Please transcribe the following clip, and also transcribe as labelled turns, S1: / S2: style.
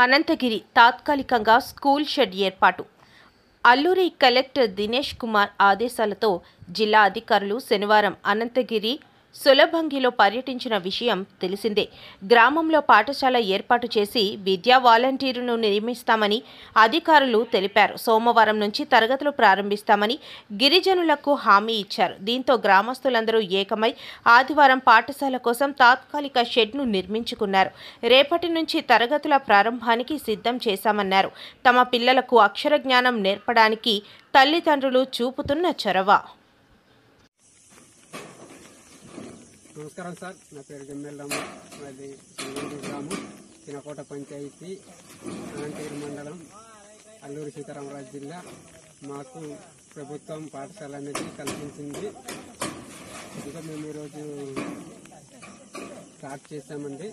S1: అనంతగిరి తాత్కాలికంగా school shed ఏర్పాటు. Alluri collector Dinesh Kumar ఆదేశాలతో జిల్లా అధికారులు శనివారం అనంతగిరి సులభంగిలో పర్యటించిన విషయం తెలిసిందే. గ్రామంలో పాఠశాల ఏర్పాటు చేసి విద్యా వాలంటీరును నియమిస్తామని అధికారులు తెలిపారు. సోమవారం నుంచి తరగతులు ప్రారంభిస్తామని గిరిజనులకు హామీ ఇచ్చారు. దీంతో గ్రామస్తులందరూ ఏకమై ఆదివారం పాఠశాల కోసం తాత్కాలిక షెడ్ను నిర్మించుకున్నారు. రేపటి నుంచి తరగతుల ప్రారంభానికి సిద్ధం చేశామన్నారు. తమ పిల్లలకు అక్షర జ్ఞానం నేర్పడానికి తల్లిదండ్రులు చూపుతున్న చొరవ.
S2: నమస్కారం సార్, నా పేరు జమ్మెల్రాము. మాది సులభంగి గ్రామం, చినకోట పంచాయతీ, అనంతగిరి మండలం, అల్లూరి సీతారామరాజు జిల్లా. మాకు ప్రభుత్వం పాఠశాల అనేది కల్పించింది. ఇంకా మేము ఈరోజు స్టార్ట్ చేశామండి.